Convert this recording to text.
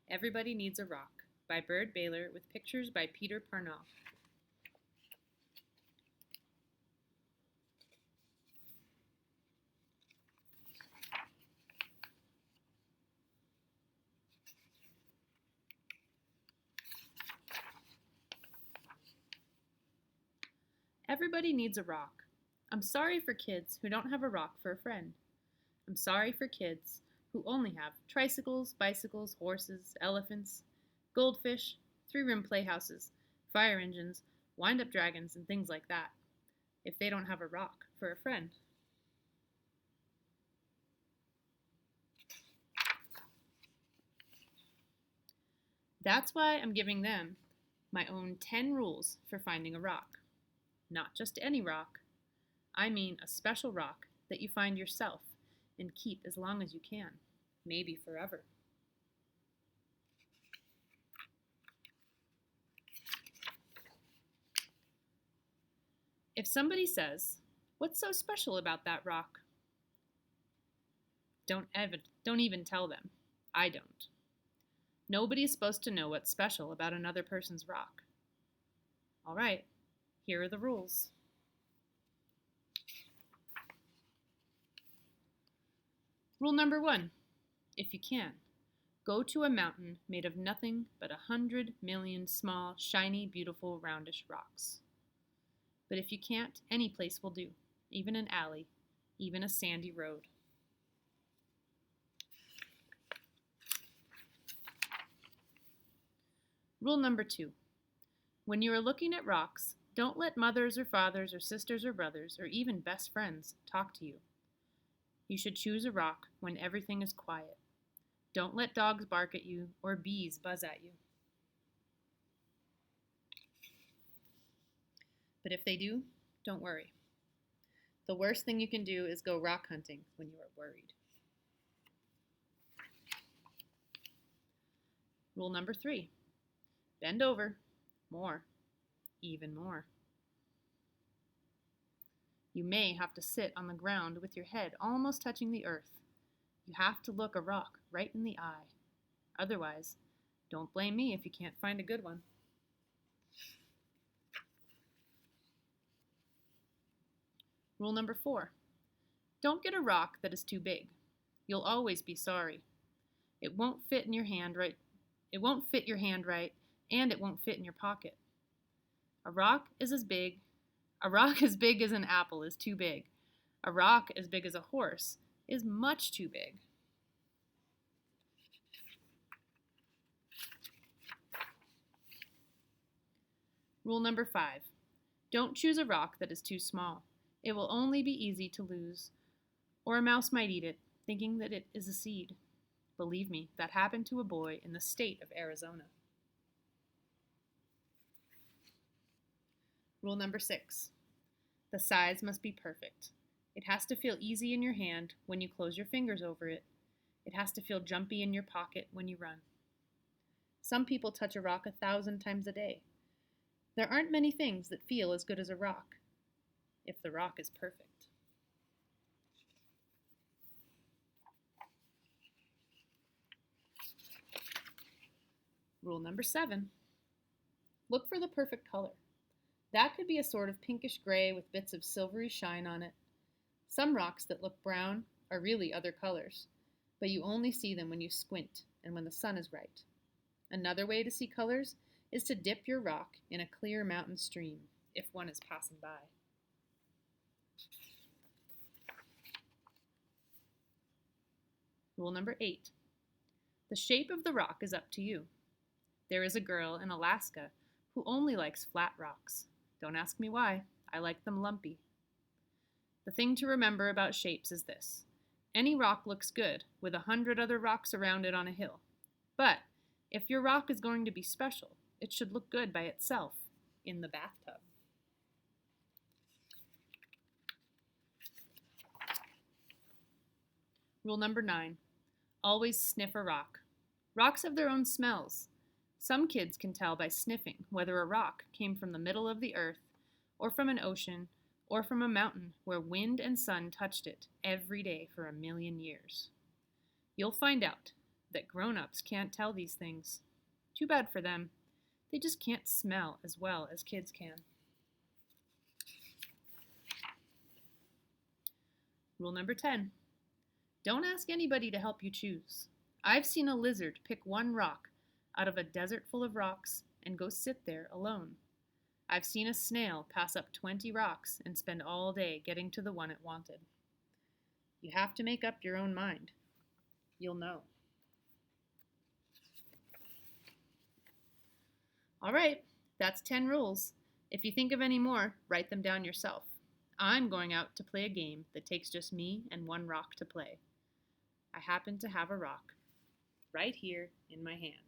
Everybody Needs a Rock by Byrd Baylor with pictures by Peter Parnell. Everybody needs a rock. I'm sorry for kids who don't have a rock for a friend. I'm sorry for kids who only have tricycles, bicycles, horses, elephants, goldfish, three-room playhouses, fire engines, wind-up dragons, and things like that, if they don't have a rock for a friend. That's why I'm giving them my own 10 rules for finding a rock. Not just any rock. I mean a special rock that you find yourself and keep as long as you can, maybe forever. If somebody says, "What's so special about that rock?" Don't even tell them. I don't. Nobody's supposed to know what's special about another person's rock. All right, here are the rules. Rule number 1, if you can, go to a mountain made of nothing but 100 million small, shiny, beautiful, roundish rocks. But if you can't, any place will do, even an alley, even a sandy road. Rule number 2, when you are looking at rocks, don't let mothers or fathers or sisters or brothers or even best friends talk to you. You should choose a rock when everything is quiet. Don't let dogs bark at you or bees buzz at you. But if they do, don't worry. The worst thing you can do is go rock hunting when you are worried. Rule number 3, bend over, more, even more. You may have to sit on the ground with your head almost touching the earth. You have to look a rock right in the eye. Otherwise, don't blame me if you can't find a good one. Rule number 4, don't get a rock that is too big. You'll always be sorry. It won't fit in your hand right. It won't fit your hand right, and it won't fit in your pocket. A rock as big as an apple is too big. A rock as big as a horse is much too big. Rule number 5, don't choose a rock that is too small. It will only be easy to lose, or a mouse might eat it, thinking that it is a seed. Believe me, that happened to a boy in the state of Arizona. Rule number 6, the size must be perfect. It has to feel easy in your hand when you close your fingers over it. It has to feel jumpy in your pocket when you run. Some people touch a rock 1,000 times a day. There aren't many things that feel as good as a rock, if the rock is perfect. Rule number 7, look for the perfect color. That could be a sort of pinkish gray with bits of silvery shine on it. Some rocks that look brown are really other colors, but you only see them when you squint and when the sun is right. Another way to see colors is to dip your rock in a clear mountain stream, if one is passing by. Rule number 8, the shape of the rock is up to you. There is a girl in Alaska who only likes flat rocks. Don't ask me why. I like them lumpy. The thing to remember about shapes is this. Any rock looks good with 100 other rocks around it on a hill. But if your rock is going to be special, it should look good by itself in the bathtub. Rule number 9, always sniff a rock. Rocks have their own smells. Some kids can tell by sniffing whether a rock came from the middle of the earth, or from an ocean, or from a mountain where wind and sun touched it every day for 1,000,000 years. You'll find out that grown-ups can't tell these things. Too bad for them. They just can't smell as well as kids can. Rule number 10. Don't ask anybody to help you choose. I've seen a lizard pick one rock out of a desert full of rocks and go sit there alone. I've seen a snail pass up 20 rocks and spend all day getting to the one it wanted. You have to make up your own mind. You'll know. All right, that's 10 rules. If you think of any more, write them down yourself. I'm going out to play a game that takes just me and one rock to play. I happen to have a rock right here in my hand.